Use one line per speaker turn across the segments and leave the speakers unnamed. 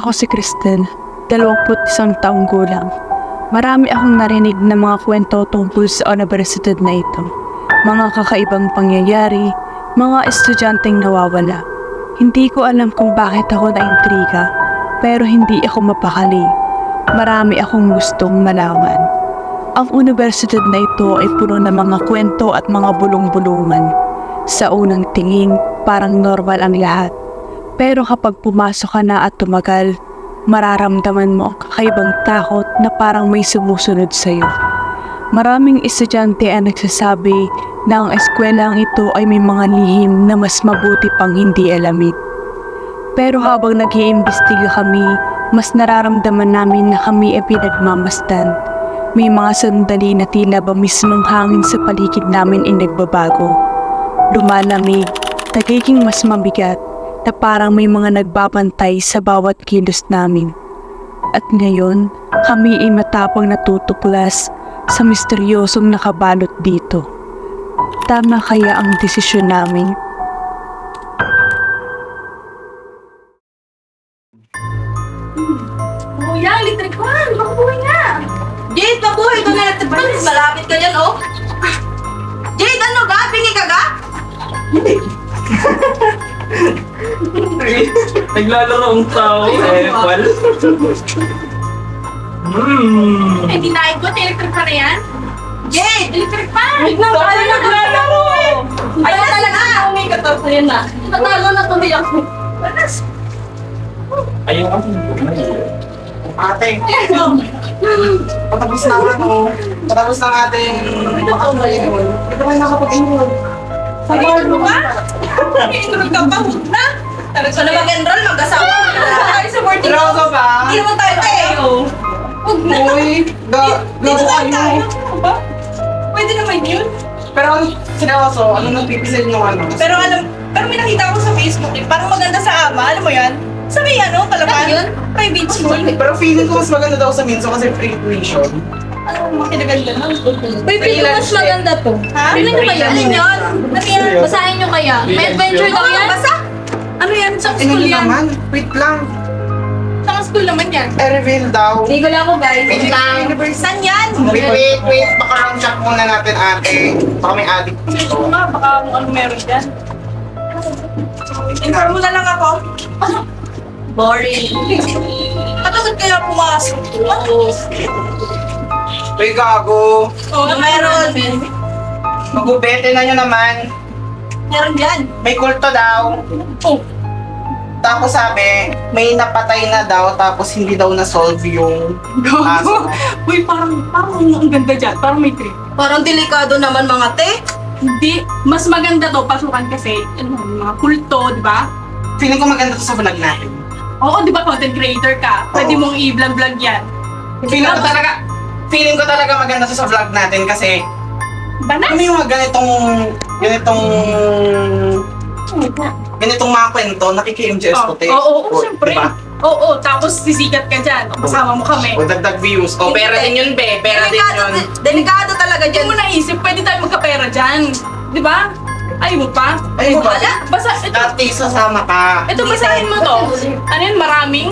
Ako si Cristel, 21 taong gulang. Marami akong narinig na mga kwento tungkol sa universidad na ito. Mga kakaibang pangyayari, mga estudyanteng nawawala. Hindi ko alam kung bakit ako naintriga, pero hindi ako mapakali. Marami akong gustong malaman. Ang universidad na ito ay puno ng mga kwento at mga bulong-bulungan. Sa unang tingin, parang normal ang lahat. Pero kapag pumasok ka na at tumagal, mararamdaman mo ang kakaibang takot na parang may sumusunod sa'yo. Maraming estudyante ang nagsasabi na ang eskwelang ito ay may mga lihim na mas mabuti pang hindi alamin. Pero habang nag-iimbestiga kami, mas nararamdaman namin na kami ay pinagmamasdan. May mga sandali na tila ba mismong hangin sa paligid namin ay nagbabago. Lumalamig, nagiging mas mabigat, na parang may mga nagbabantay sa bawat kilos namin. At ngayon, kami ay matapang natutuklas sa misteryosong nakabalot dito. Tama kaya ang desisyon namin?
Kuya, electric fan! Pakubuhay na! Jade, pakuhay ko na electric fan! Malapit ka dyan, oh! Jade, ano ga? Pingi ka ga?
Naglalaro ang tao, Epal.
Eh, di tayo ko, electric fan na yan? Jade! Electric fan! Tayo naglalaro! Ayaw talaga! Umikat ako yan na. Natalo na tuloy ako.
Ayaw kasi.
Ate, patapos na ako. Patapos na ating makakalimon. Ito may nakapag-enroll.
Sabihin mo ba? Enroll ka pa, huwag na! Talaga na mag-enroll, mag-asawa ka na. Tayo sa boarding
Pero ako ba?
Hindi naman tayo tayo. Huwag na.
Uy,
Dito
gago
lang tayo.
kayo.
Ano ba? Pwede naman yun.
Pero ang sinawaso, ano nang pipisil nyo ano?
Pero may nakita ko sa Facebook eh, parang maganda sa ama, alam mo yan? Sa may palaman? Yun? Private school.
Pero feeling ko mas maganda daw sa Minso kasi free tuition.
Ano mga kinaganda lang?
Uy, pili mas maganda to.
Ha?
Pili nyo kaya?
Alin yun? Ano yan?
Basahin nyo kaya. May adventure daw yan?
Basa? Ano yan? Sa
Ano
school
nyo
yan?
naman? Wait lang.
Sa school naman yan.
I-reveal daw.
Ligo lang ako, guys.
Wait lang.
Saan yan?
Wait. Baka round check muna natin ate. Baka may addict dito.
Search mo nga, baka kung ano meron dyan. Inform mo na lang ako. Boring. Patagod kaya pumasok.
Uy, gago.
Oo, meron.
Magubete na nyo naman.
Meron dyan.
May kulto daw.
Oh,
Tapos sabi, may napatay na daw tapos hindi daw na-solve yung aso.
uy, parang ang ganda dyan. Parang may trip.
Parang delikado naman mga te.
Hindi, mas maganda to pasukan kasi, mga kulto, di ba?
Feeling ko maganda to sa vlog natin.
Oo, di ba content creator ka? Pwede
Oo.
mong i-vlog yan.
Feeling ko talaga maganda to sa vlog natin kasi
Banas?
ano yung mga ganitong mga kwento, nakiki-MJS ko te.
Oo, siyempre.
Diba?
Oo, tapos sisikat ka dyan. O, kasama mo kami.
O dagdag views. O pera din yun be, pera din yun.
Delikado talaga
Hindi
dyan.
mo naisip, pwede tayo magkapera dyan. Di ba? Ay mo pa?
Ay mo ba?
Wala. Basta, ito,
Dati sasama ka.
basahin mo to. Ano yun, maraming?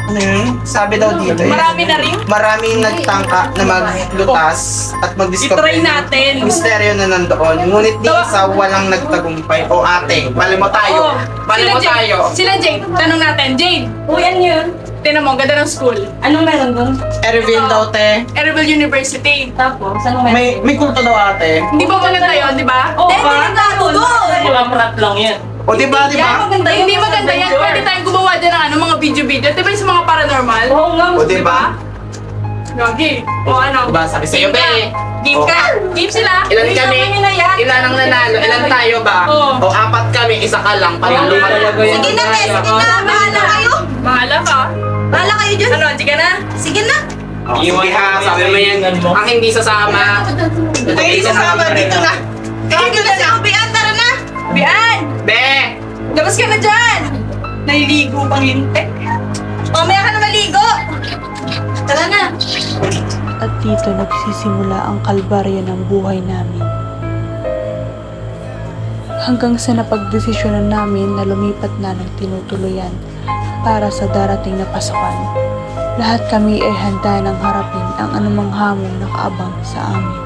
Ano yun? Sabi daw dito eh.
Marami na rin?
Maraming nagtangka na maglutas at mag-discover
I-try natin.
misteryo na nandoon. Ngunit di sa walang nagtagumpay. O ate, mali mo tayo.
Oo.
Mali mo
Sila Jade-
tayo.
Sila Jade, tanong natin. Jade, yan yun. Tinan mo, ganda ng school. Anong meron doon?
I-reveal daw te.
Erebel University.
Tapos, ano meron?
May kulto daw ate.
Hindi ba maganda yun, di ba?
Oo, delikado doon.
Mga prat lang yan.
O diba, diba?
Hindi maganda yan. Pwede tayong gumawa din ng mga video-video. Di ba yung sa mga paranormal?
Oo nga.
O diba?
Gagi. O ano?
Diba, sabi sa'yo,
Game ka.
be.
Game ka. Game sila.
Ilan kami?
na yan.
Ilan ang nanalo? Ilan tayo ba?
Oo.
O apat kami, isa ka lang. Panalo ka lang.
Sige na, be. Sige na. Bahala kayo.
Bahala ka.
Bahala kayo dyan.
Ano, sige na?
Sige na.
O, sige ha, sabi mo yan. Ang hindi sasama.
Ay, sasama dito na.
Sige na si Obian. Tara na.
Bian!
Be!
Labas ka na dyan! Naliligo pang lintek.
Mamaya ka na maligo. Tara na.
At dito nagsisimula ang kalbaryo ng buhay namin. Hanggang sa napagdesisyonan namin na lumipat na ng tinutuluyan para sa darating na pasukan. Lahat kami ay handa ng harapin ang anumang hamon na kaabang sa amin.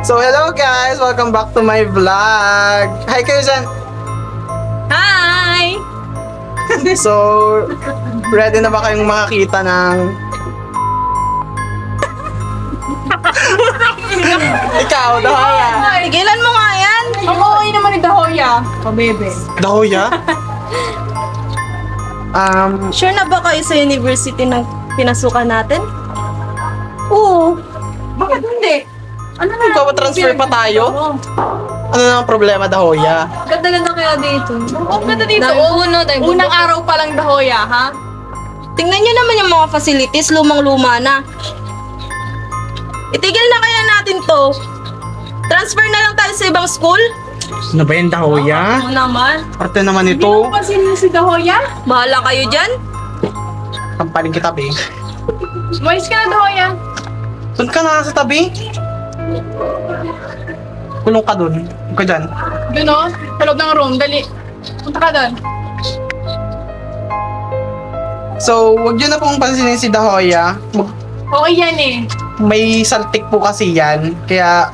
So hello guys! Welcome back to my vlog! Hi kayo dyan!
Hi!
So, ready na ba kayong makakita ng... Ikaw, Dahoya!
Tigilan mo nga yan!
Ang okay naman ni Dahoya. Pabebe.
Dahoya?
Sure na ba kayo sa university na pinasukan natin? Oo.
Bakit hindi? Ano na?
Magpapatransfer pa tayo? Ano na ang problema, Dahoya?
Ganda-ganda kaya dito.
Ang ganda dito.
Nauuno dahil
Unang araw pa lang Dahoya, ha?
Tingnan nyo naman yung mga facilities, lumang-luma na. Itigil na kaya natin to. Transfer na lang tayo sa ibang school?
Ano ba yan, Dahoya?
Oo naman.
Parte naman
Hindi
ito.
mo kasi si Dahoya?
Bahala kayo dyan.
Kampaling kita, be.
Umayos ka na, Dahoya.
Doon ka na sa tabi. Kulong ka doon. Huwag ka dyan.
Doon o, sa loob ng room. Dali. Punta ka doon.
So, huwag yun na pong pansinin si Dahoya.
Okay yan eh.
May saltik po kasi yan. Kaya,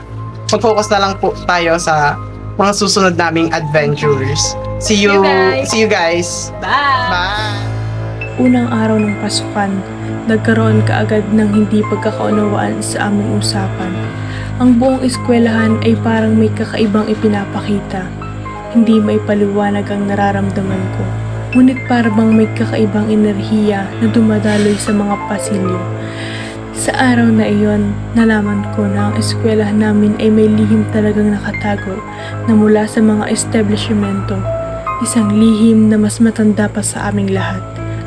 mag-focus na lang po tayo sa mga susunod naming adventures. See you guys.
Bye!
Bye!
Unang araw ng pasukan, nagkaroon kaagad ng hindi pagkakaunawaan sa aming usapan. Ang buong eskwelahan ay parang may kakaibang ipinapakita. Hindi may paliwanag ang nararamdaman ko. Ngunit parang may kakaibang enerhiya na dumadaloy sa mga pasilyo. Sa araw na iyon, nalaman ko na ang eskwelahan namin ay may lihim talagang nakatago na mula sa mga establishmento. Isang lihim na mas matanda pa sa aming lahat.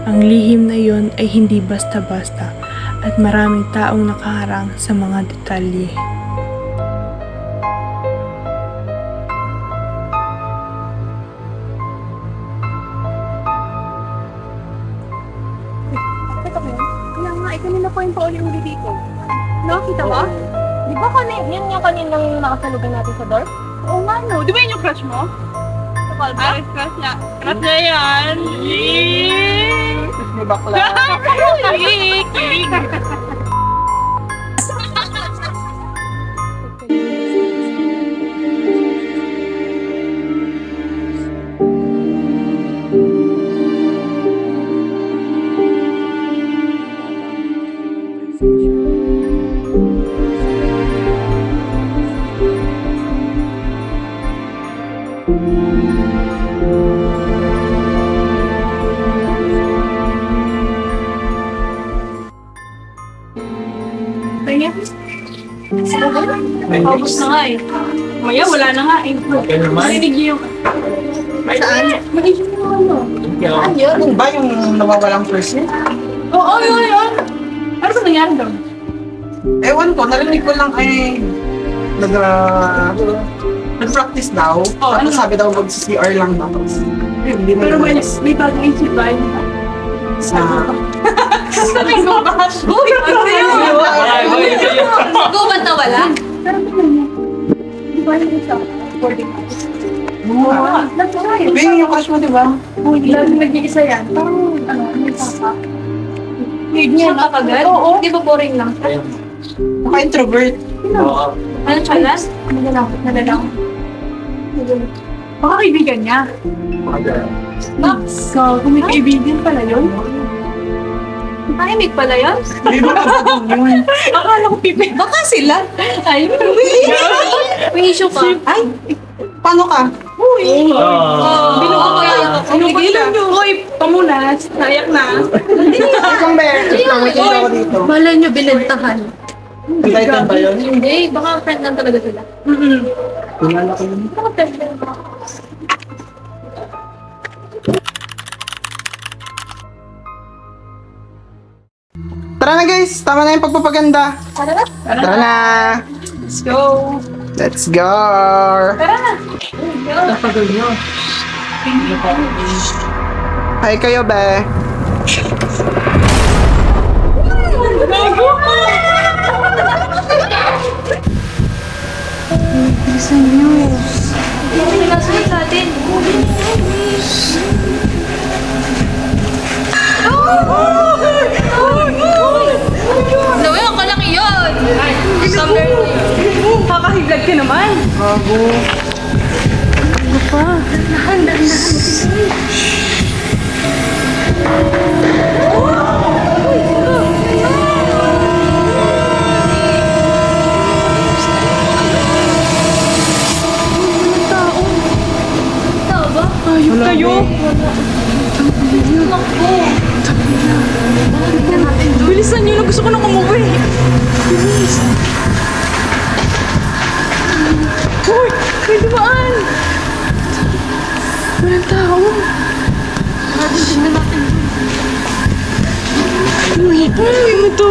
Ang lihim na iyon ay hindi basta-basta at maraming taong nakaharang sa mga detalye.
Kaya nga, kanina pa yung pauli-uli dito. Nakita ba?
Di ba yan yung kaninang nakasalubong natin sa door?
Oo nga no. Di ba yun yung crush mo?
Sa Palma?
Crush niya. Crush niya yan.
May bakla.
Tingnan. Paubos na nga eh. Maya, wala na nga eh.
Okay naman.
Marinig niyo yung...
Saan?
Marinig niyo yung ano.
Ano ba yung nawawalang person?
Oo, yun. Ano ba nangyari doon?
Ewan ko, narinig ko lang ay nag-practice daw.
Oh,
Tapos
ano?
sabi daw mag-CR lang tapos. Hindi na
Pero may bagong isip ba yun?
sa...
Sabi ko ba? Uy, ano yun?
Gubat na wala?
Pero tingnan niyo. Di ba yun sa boarding house? Nag-try.
Bing, yung crush mo, di ba?
Lalo nag-iisa yan. Parang, may papa.
Siya kapagad?
Oo.
Di ba boring lang?
Maka-introvert.
Ano siya?
Nalalang. Baka kaibigan niya. So, kung may kaibigan pala yun.
Tahimik pala yun?
Di ba kapag yun?
Akala ko pipi.
Baka sila. Ay, may issue ka. Ay,
Paano ka?
Uy!
binuka ko yan ako.
Pigilan niyo. Uy, pamunas. Nayak na.
Ikaw, Bear. May kailangan ko dito.
Bala nyo binentahan.
Titan ba yun?
Hindi, baka friend lang talaga sila.
Kilala ko yun.
Baka friend lang.
Tara na guys, tama na yung pagpapaganda. Tara na.
Let's go.
Let's go. Hi kayo, be.
Bilisan niyo.
Hindi nagasunod sa atin. Nawe, ako lang yun. Summer na yun.
Kakahiglag ka naman.
Bago.
Ano pa?
Tao ba?
Ayun kayo. Bilisan niyo na, gusto ko nang umuwi. Bilis. Uy, may dumaan. Walang tao. Tingnan natin. Uy, ano to?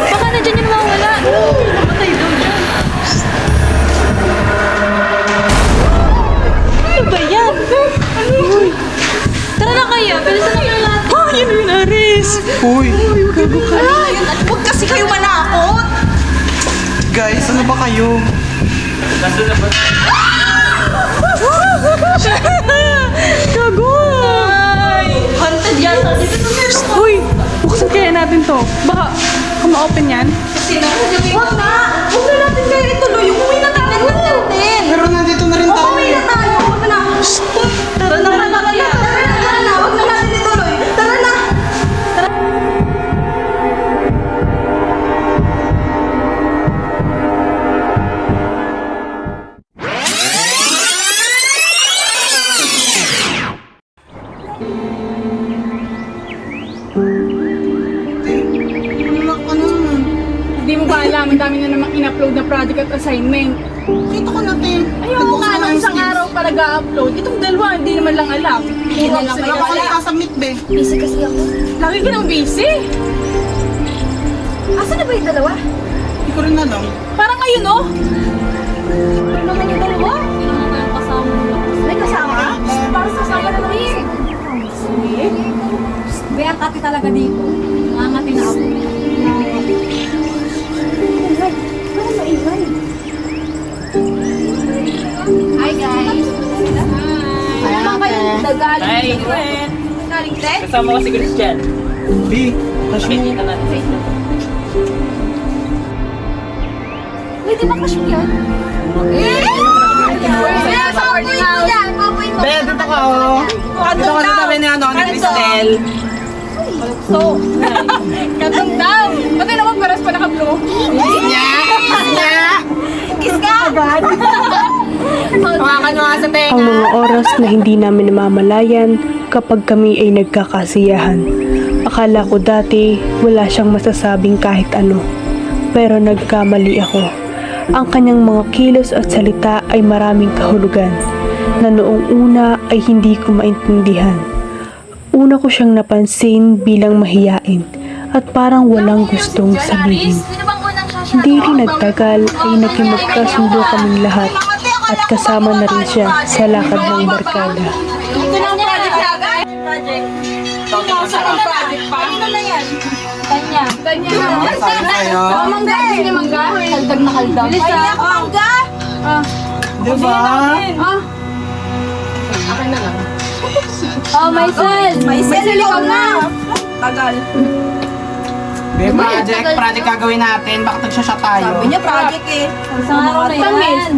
Baka nandiyan yung mawala. Namatay daw niya.
Ano ba yan?
Uy,
Tara na kaya, bilisan na yung lahat.
yun yun, Aris.
Uy,
Gago ka.
Huwag kasi kayo manakot!
guys, ano ba kayo?
Nasa na ba?
Gago.
Haunted yata. Dito na meron ka.
Uy, buksan kaya natin to. Baka ma-open yan.
Huwag na! Huwag na natin kayo ituloy. Umuwi na tayo natin.
Pero nandito na rin tayo.
Umuwi na tayo. Huwag na. Tara na. Tara na. Tara na. Huwag na natin ituloy. Tara na.
Hindi mo ba alam, ang dami na namang in-upload na project at assignment.
Kita ko natin.
Ayaw nga nung isang araw pa nag-upload. Itong dalawa, hindi naman lang alam.
Hindi na lang
Sila
kayo.
ko lang sasubmit, be.
Busy kasi ako.
Lagi ka nang busy.
Asan na ba yung dalawa?
Hindi ko rin alam.
Parang ngayon, oh.
Ano naman yung dalawa? Hindi naman kayo kasama. May kasama? Parang sasama na naman yun. May akati talaga dito. Nangangati na ako. Parang maingay. Hi guys! Hi! Ano ba kayong
Hi.
galing tech?
Kasama ko si Christian.
B, touch mo.
Nakikita natin.
Uy, di ba crush mo yan?
Be, dito ka, oh. Dito ka sa tabi ni ano, ni Cristel.
Katong daw. Pati naman paras pa naka-blue.
Kiss ka!
Hawakan mo nga sa tenga.
Ang mga oras na hindi namin namamalayan kapag kami ay nagkakasiyahan. Akala ko dati wala siyang masasabing kahit ano. Pero nagkamali ako. Ang kanyang mga kilos at salita ay maraming kahulugan na noong una ay hindi ko maintindihan. Una ko siyang napansin bilang mahiyain at parang walang gustong sabihin. Hindi rin nagtagal ay naging magkasundo kaming lahat at kasama na rin siya sa lakad ng barkada.
Ito na ang project agad. Project.
Project pa.
Ano na yan? Kanya.
Kanya na.
Sabi sa'yo.
Mangga, gusto niya mangga?
Kaldag na kaldag.
Bilis
Ay,
ah.
ako mangga!
Diba?
Ah. Akin na lang.
Oh, Maisel! Maisel, ikaw na!
Tagal.
Be, project gagawin natin. Bakit nagsasya tayo?
Sabi niya project eh.
Isang araw na
Tamis.
yan.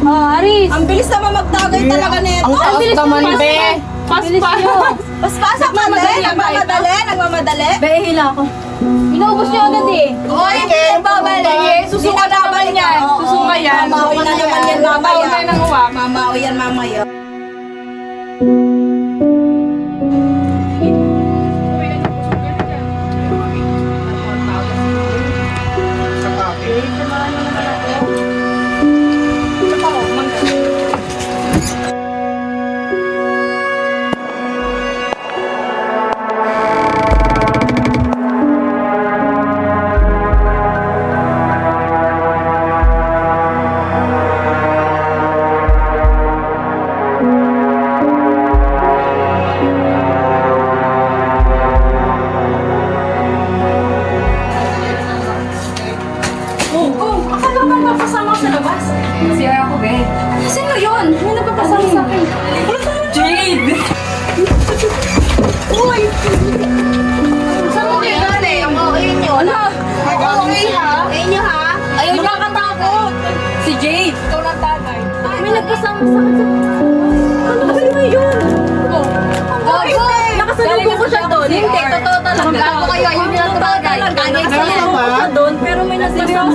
Oh, Aris!
Ang bilis naman magtagay talaga nito.
Ang taas naman, be.
Bilis nyo!
Paspasak madali, nagmamadali.
Behila ako. Inuubos nyo agad eh.
Oy, babalik.
Susuka na naman yan. Susuka yan.
Mamaoy na naman yan mamaya.
Mamaoy na ng uwak.
Mamaoy yan mamaya.
labas? Sira ako, babe. Sino yun? May nagpapasama sa akin. Jade! Uy! Saan mo kayo galing? Ayun yun. Ano? Okay ha? Ayun nyo ha? Ayaw niya katakot. Si Jade. Ikaw lang tatay. May nagpasama sa akin sa... Ano ba yun? Nakasalubong ko siya doon. Hindi, totoo talaga. Magkano kayo? Ayun nyo lang tumagay. Nakasalubong ko siya doon, pero may nasasama.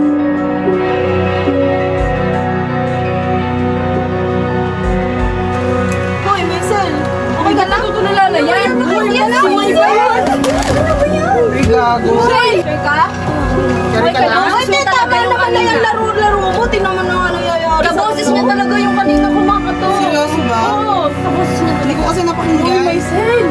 Hoy, Maisel! Okay ka lang? Tutulala yan. Yes, ano ba yan?
Ay, gago.
Sure ka?
Kari ka na?
Ay, hindi, tama naman na yung laro-laro mo. Tinan mo na nga nangyayari. Kaboses niya talaga yung kanina kumakato.
Seryoso ba?
Oo, kaboses niya
Hindi ko kasi napakinggan.
Hoy, Maisel!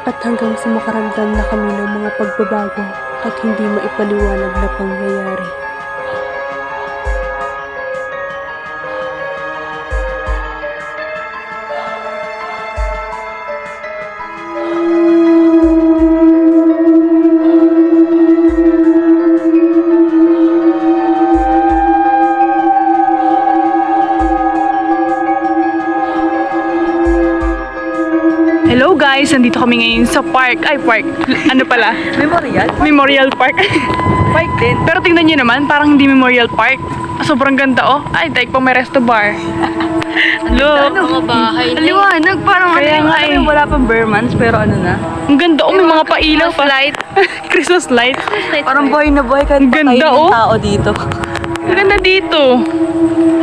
At hanggang sa makaramdam na kami ng mga pagbabago at hindi maipaliwanag na pangyayari.
Hello guys, nandito kami ngayon sa park. Ay, park. Ano pala?
Memorial?
Memorial Park.
Park din.
Pero tingnan nyo naman, parang hindi Memorial Park. Sobrang ganda oh. Ay, daig pa may resto bar. Look.
Mga bahay na.
Liwanag, parang
Kaya
ano
nga
eh.
wala pang bare months, pero ano na.
Ang ganda oh, may mga pailaw pa. Light. Christmas light.
Parang buhay na buhay kahit
Ang ganda,
patayin
oh.
ng tao dito.
Ang ganda dito.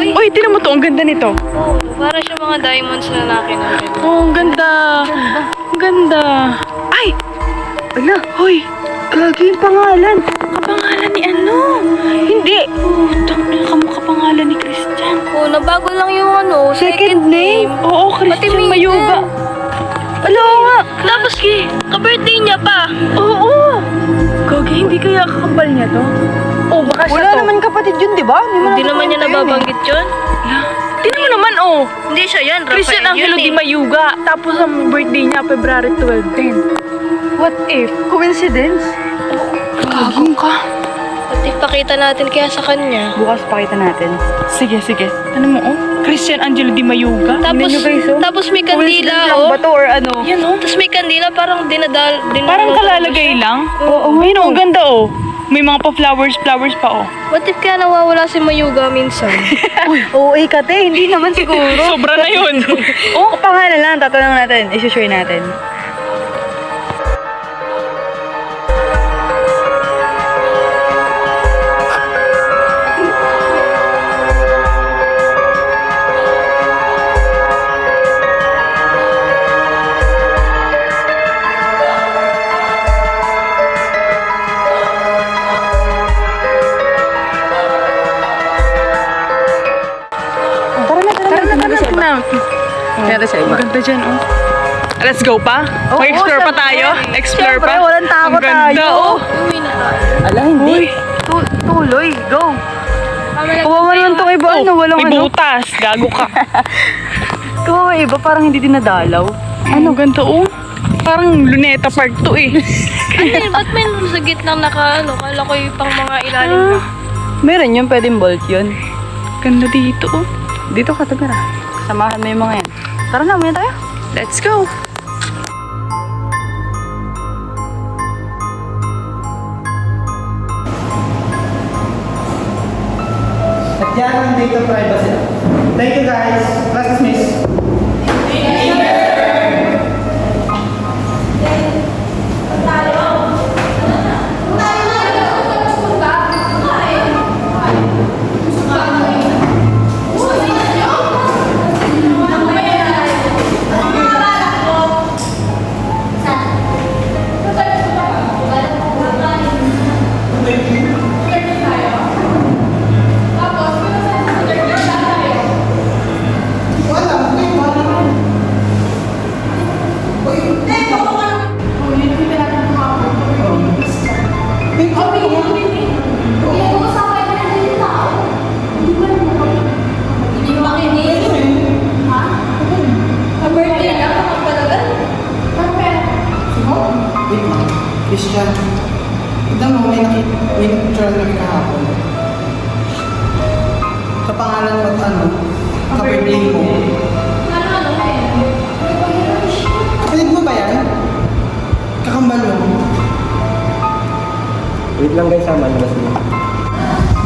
Uy, tinan mo to, ang ganda nito.
Oo, para siya mga diamonds na nakin.
Oh, ang ganda. Ang ganda. Ay! Ala, hoy. Gagi yung pangalan. Kapangalan ni ano? Hindi. Utang na kapangalan ni Christian.
Oo, nabago lang yung ano,
Second name? Oo, Christian
Minggan.
Mayuga. Ala nga.
Tapos, ka-birthday niya pa.
Oo. Gagi, hindi kaya kakambal niya to? Oh, baka siya
Wala
to.
naman kapatid yun, di ba?
Hindi naman niya nababanggit yun.
Tingnan mo naman, oh.
Hindi siya yan,
Christian
Rafael
Angelo
yun
Di Mayuga. Tapos ang birthday niya, February 12 din. What if?
Coincidence?
Gago ka.
At ipakita natin kaya sa kanya.
Bukas pakita natin.
Sige, sige. Ano mo, oh? Christian Angelo Di Mayuga.
Tapos,
nyo guys, oh.
tapos may
Coincidence
kandila,
lang
oh.
ba to or ano?
Yan, oh.
Tapos may kandila, parang
Parang kalalagay lang. Oo, ayun, oh, ang ganda, oh. May mga pa-flowers pa, oh.
What if kaya nawawala si Mayuga minsan?
Oo, kate, hindi naman siguro.
Sobra na yun.
Oo, pangalan lang, tatanong natin, isi-share natin.
Tara na.
Kaya sa iba.
Ang ganda dyan, oh. Let's go pa?
Oo,
Mag-explore pa
syempre.
tayo? Explore
Syempre,
pa?
walang takot
Ang ganda,
tayo.
oh.
Uwi na tayo.
Ala, hindi.
Uy.
Tuloy, go. Kawawa naman itong iba, ano, walang
may
ano.
butas. Gago ka.
Kawawa iba, parang hindi dinadalaw.
Ano, ganda, oh. Parang Luneta Park to, eh.
Ano, ba't may sa gitna naka, kala ko yung pang mga ilalim na.
Meron yun, pwedeng bolt yun.
Ganda dito, oh.
Dito ka, tagara. Samahan mo yung mga yan. Tara na, muna tayo.
Let's go.
At yan ang data privacy. Thank you guys. Class dismissed. Wala, Christian, tignan mo, may picture na kahapon. Kapangalan mo at ano, ka-birthday mo. Kapatid mo ba yan? Kakambal mo?
Wait lang guys, sama na sila.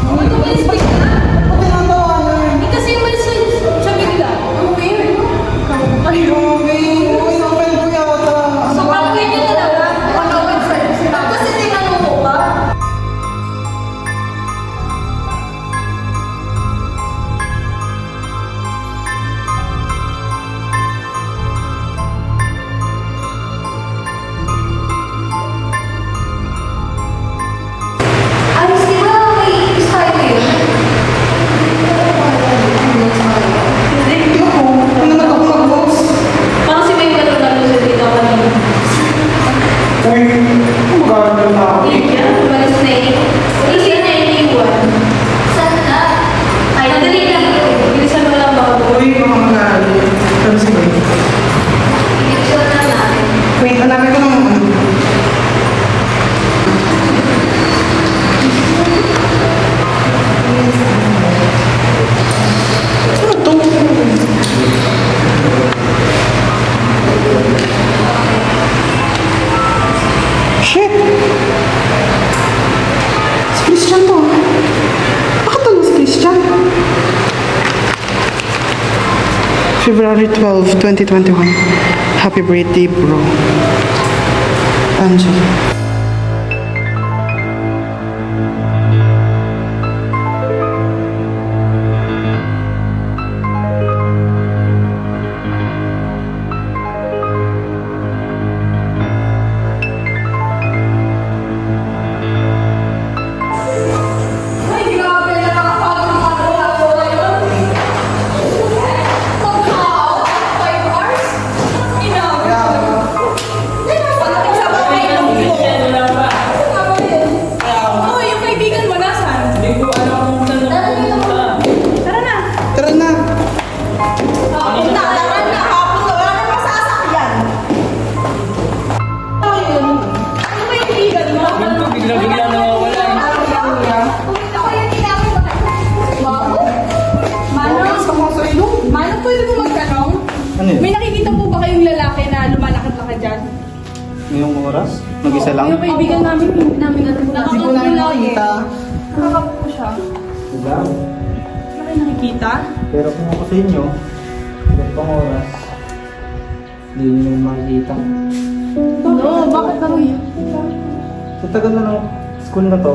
Okay lang tawanan.
Kasi may sa bigla. Ang weird.
Ay, grabe. Uy, na-open ko yata.
So, ang weird niya talaga. Panawin sa'yo sila. Kasi tinanong mo ba? Alis, di ba may style mo yun?
Ano naman ako mag-host?
Parang si May Galogalo sa dito kanina.
Uy, maganda na ako.
Umalis na eh. Hindi na iniwan. Saan na? Ay, madali lang ito. Bilisan mo lang bago.
Uy, mga manalo. Pero si May.
Bilisan na natin.
Wait, hanapin ko naman ano. Ano to? Shit! Si Christian to. Bakit ano si Christian? February 12, 2021. Happy birthday, bro. Angie.
Ay, grabe. Nakakapagod na ako. Wala yun. Mag-out? 5 hours? Inabi. Pagdating sa bahay lang po. Oh, yung kaibigan mo, nasaan? Hindi ko alam kung saan napunta. Tara na.
Tara na.
Hapon na, laran na, hapon na, wala na masasakyan.
Ano ba yung kaibigan mo?
Bigla nawawala.
Ako yung tinapin mo. Manong, pwede mo magtanong?
Ano yun?
May nakikita po ba kayong lalaki na lumalakad-lakad dyan?
Ngayong oras? Mag-isa lang?
Yung kaibigan namin ano po.
Hindi ko namin nakikita.
Nakakapo po siya.
Wala.
Wala kayo nakikita?
Pero kung ako sa inyo, ilang pang oras, hindi nyo makikita.
No, bakit daw yun?
Sa tagal na ng school na to,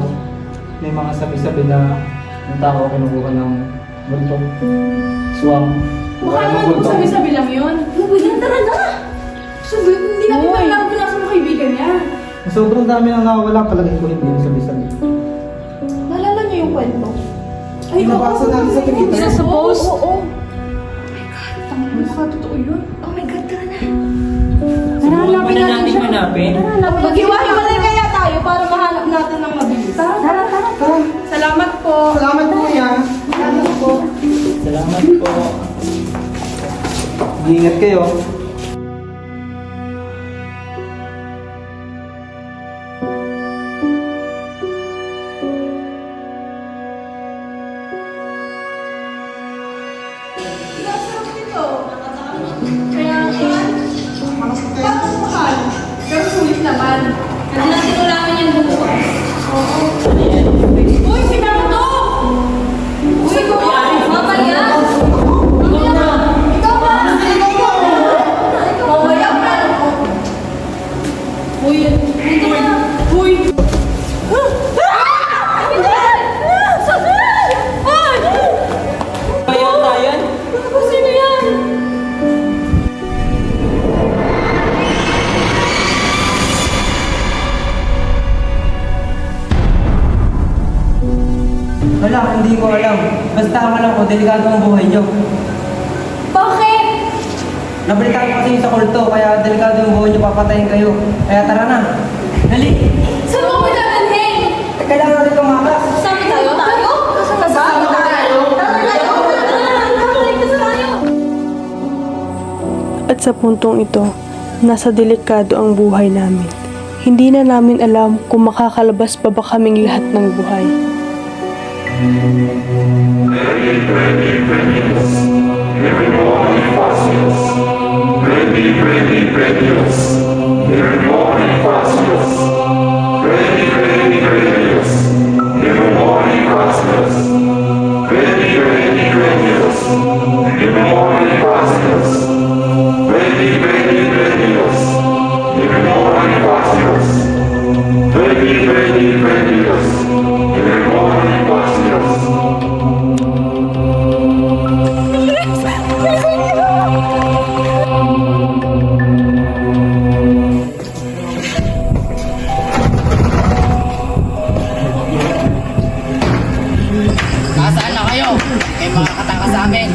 may mga sabi-sabi na ng tao kinukuha ng multo, swam.
Mukha naman po sabi-sabi lang yun. Ano ba yan? Tara na! Sabi, hindi natin alam kung nasa mga kaibigan niya.
Sobrang dami nang nawawala, palagay ko hindi yung sabi-sabi.
Naalala niyo yung kwento? Ay,
Nabasa natin sa Twitter.
Sa post? Oo. Oh my God, tangin mo ka, totoo yun? Oh my God, tara na. Hanapin natin siya. Maghiwa-hiwalay kaya tayo para mahanap natin ng mabilis. Tara. Salamat po.
Salamat po yan.
Salamat po.
Salamat po. Ingat kayo.
Nasarap nito. Kaya, parang mahal. Pero sulit naman. Kasi natin ulamin yung bukas. Oo. Uy, pinaka to! Uy, mama yan! Ikaw ba? Mamaya ka. Uy, dito ka. Uy! Sino yan?
Wala, hindi ko alam. Basta ang alam ko, delikado ang buhay niyo.
Bakit?
Nabalitaan ko kasi sa kulto, kaya delikado yung buhay niyo, papatayin kayo. Kaya tara na. Dali!
Saan mo kami dadalhin?
Kailangan natin tumakas.
Kasama tayo? Kasama tayo?
At sa puntong ito, nasa delikado ang buhay namin. Hindi na namin alam kung makakalabas pa ba kaming lahat ng buhay.
Nasaan na kayo? May mga katanga sa amin.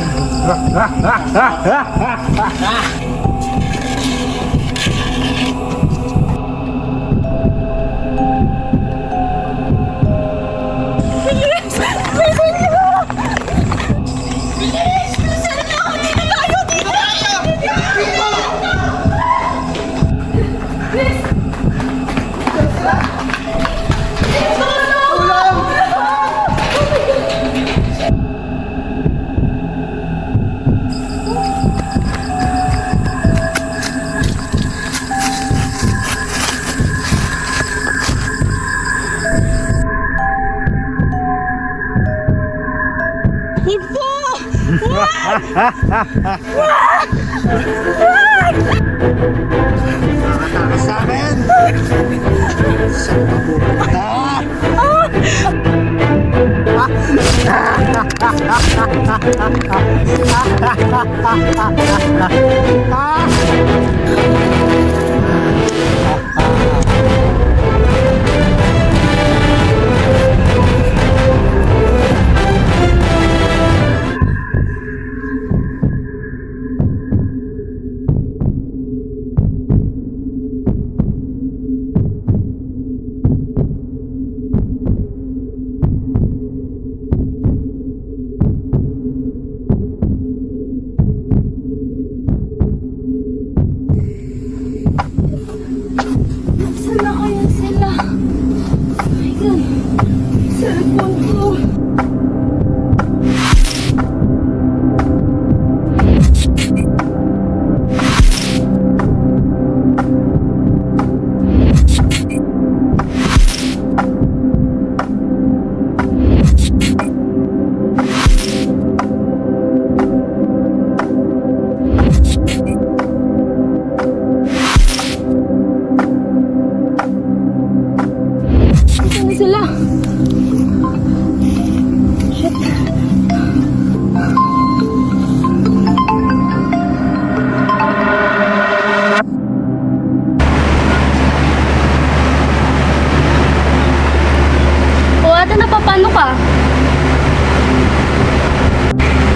O ate, napapano ka?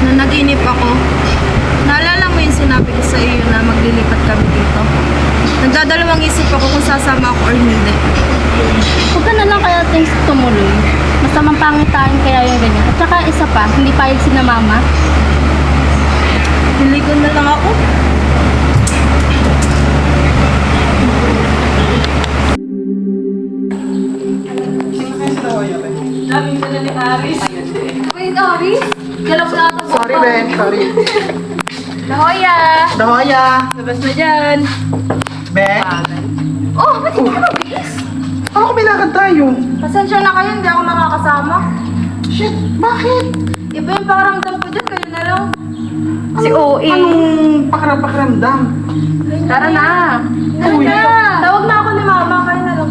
Nanaginip ako. Naalala mo yung sinabi ko sa iyo na maglilipat kami dito? Nagdadalawang isip ako kung sasama ako or hindi.
Huwag ka na lang kaya things tumuloy. Masamang pangitain kaya yung ganyan. At saka isa pa, hindi payag si na mama.
Niligon na lang ako.
Wait, Ari? Galap na ako.
Sorry, Ben. Sorry.
Lahoya!
Dahoya!
Labas na dyan.
Ben?
Oh, ba't hindi ka mabilis?
Ano kung binakad tayo?
Pasensya na kayo, hindi ako nakakasama.
Shit, bakit?
Iba yung pakiramdam ko dyan, kayo na lang.
Si OA.
Anong pakiramdam?
Tara na.
Uy,
Tawag na ako ni mama, kayo na lang.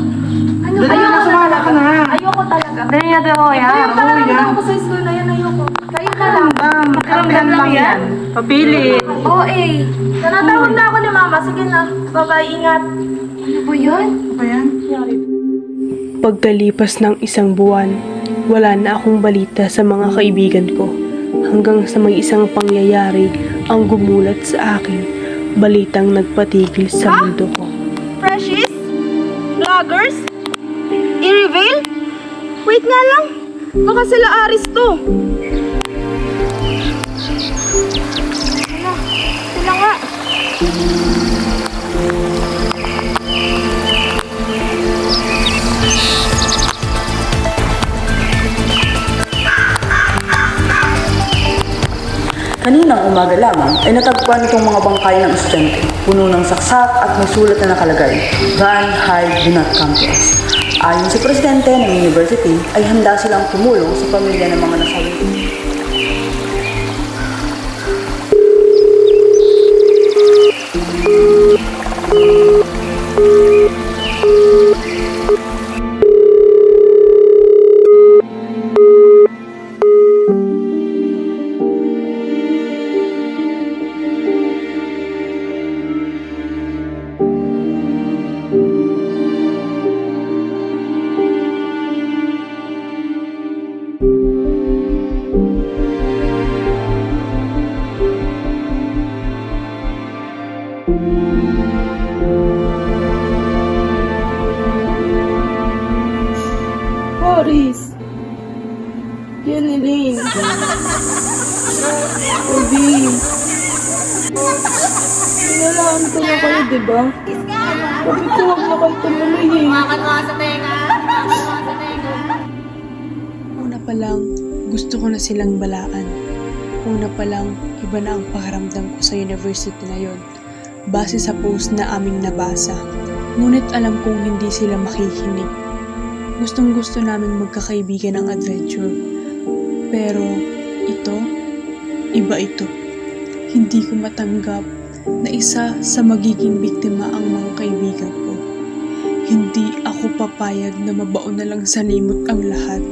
Ano,
dali na, sumala ka na.
Ayoko talaga.
Dali na daw,
Iba yung pakiramdam ko sa school na yan, ayoko. Kayo na lang.
Pakiramdam lang yan.
Papilit. OA.
Tanatawag na ako ni mama, sige na. Bye-bye, ingat.
Ano ba yun?
Ano yan?
Pagkalipas ng isang buwan, wala na akong balita sa mga kaibigan ko. Hanggang sa may isang pangyayari ang gumulat sa akin, balitang nagpatigil sa mundo ko.
Freshies? Vloggers? I-reveal? Wait nga lang. Baka sila Aris to. Sila nga.
umaga lamang ay natagpuan itong mga bangkay ng estudyante, puno ng saksak at may sulat na nakalagay, Run, hide, do not come to us. Ayon sa presidente ng university ay handa silang tumulong sa pamilya ng mga nasawi.
Boris! Yan Elaine! Obi! Pinalaan ko na kayo, diba? Sabi ko huwag na kayo tumuloy eh.
Una pa lang, gusto ko na silang balaan. Una pa lang, iba na ang pakiramdam ko sa university na yon. Base sa post na aming nabasa. Ngunit alam kong hindi sila makikinig. Gustong gusto namin magkakaibigan ng adventure. Pero ito, iba ito. Hindi ko matanggap na isa sa magiging biktima ang mga kaibigan ko. Hindi ako papayag na mabaon na lang sa limot ang lahat.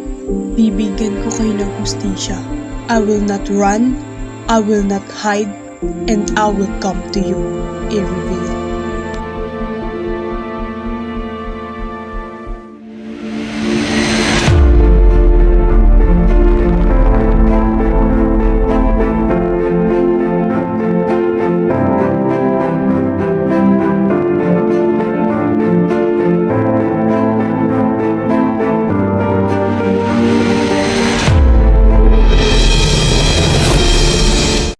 Bibigyan ko kayo ng hustisya. I will not run, I will not hide, and I will come to you, i-reveal.